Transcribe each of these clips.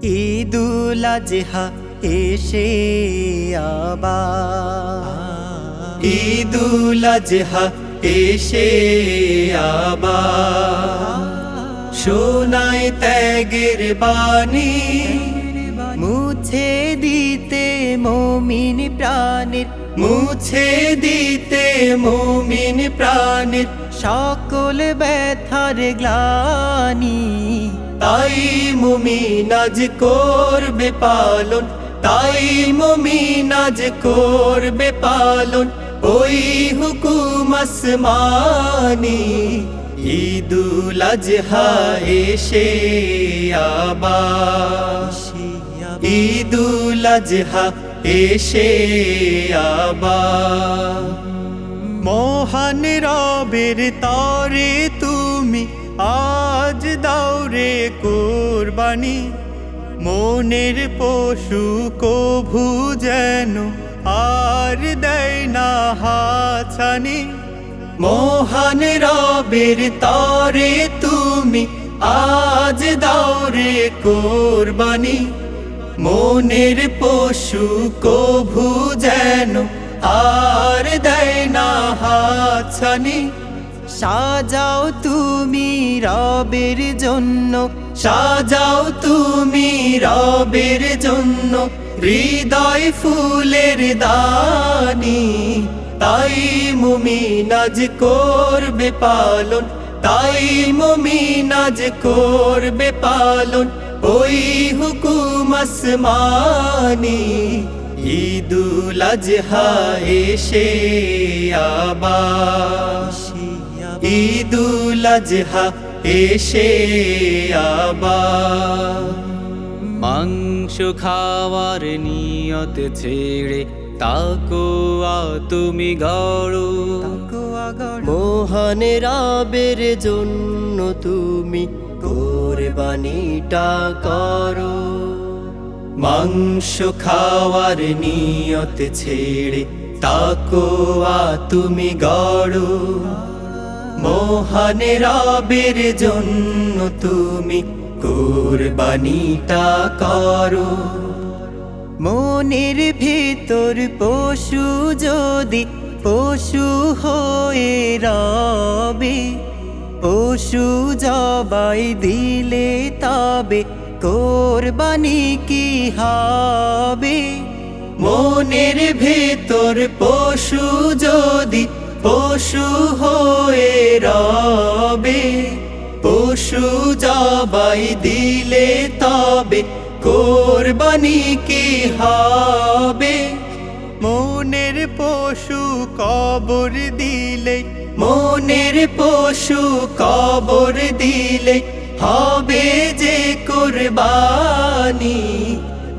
ঈদুল আজহা এসে আবার, ঈদুল আজহা এসে আবার, শোনায় ত্যাগের বাণী, মুছে দিতে মুমিন প্রাণের, মুছে দিতে মুমিন প্রাণের সকল ব্যথার গ্লানি। তাই মুমিন আজ করবে পালন, তাই মুমিন আজ করবে পালন ওই হুকুম আসমানি। ঈদুল আজহা এসে আবার, ঈদুল আজহা এসে আবার, মহান রবের তরে তুমি আজ দাওরে কুরবানি, মনের পশু কভু যেন আর দেয় না হাছানি। মহান রবের তরে তুমি আজ দাওরে কুরবানি, মনের পশু কভু যেন আর দেয় না হাছানি। সাজাও তুমি রবের জন্য, সাজাও তুমি রবের জন্য হৃদয় ফুলের দানি। তাই মুমিন আজ করবে পালন, তাই মুমিন আজ করবে পালন ওই হুকুম আসমানি। ঈদুল আজহা এসে আবার, ঈদুল আজহা এসে আবার, মাংস খাওয়ার নিয়ত ছেড়ে তাকওয়া তুমি গড়ো, মহান রবের জন্য তুমি কুরবানিটা করো। মাংস খাওয়ার নিয়ত ছেড়ে তাকওয়া তুমি গড়ো, মহান রবের জন্য তুমি কুরবানিটা করো। মনের ভিতর পশু যদি পশু হয়ে রবে, পশু জবাই দিলে তবে কোরবানি কি হবে। মনের ভেতর পশু যদি পশু হয়ে রবে, পশু জবাই দিলে তবে কোরবানি কি হবে। মনের পশু কবর দিলে, মনের পশু কবর দিলে হবে যে কোরবানি।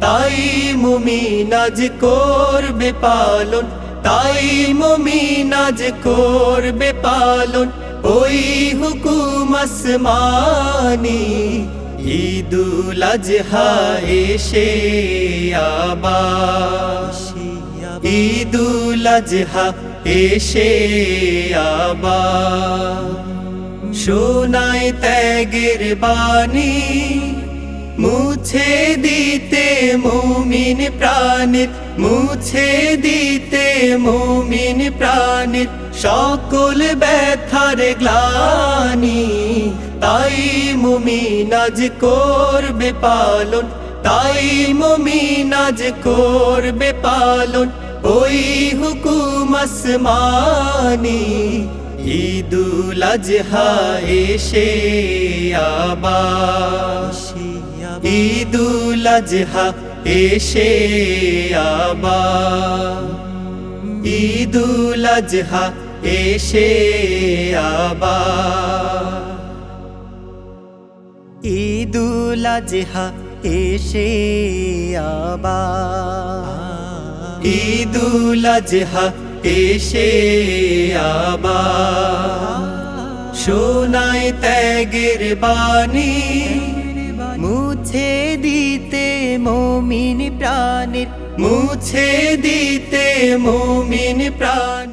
তাই মুমিন আজ করবে পালন, তাই মুমিন আজ করবে পালন ওই হুকুম আসমানি। ঈদুল আজহা এসে আবার, ঈদুল আজহা এসে আবার, শোনায় ত্যাগের বাণী, মুছে দিতে মুমিন প্রাণের, মুছে দিতে মুমিন প্রাণের সকল ব্যথার গ্লানি। তাই মুমিন আজ করবে পালন, তাই মুমিন আজ করবে পালন ওই হুকুম আসমানি। ঈদুল আজহা এসে আবার, ঈদুল আজহা এসে আবার, ঈদুল আজহা এসে আবার, ঈদুল আজহা এসে আবার, ঈদুল আজহা এসে আবার, শোনায় ত্যাগের বাণী, মুছে দিতে মুমিন প্রাণের, মুছে দিতে মুমিন প্রাণ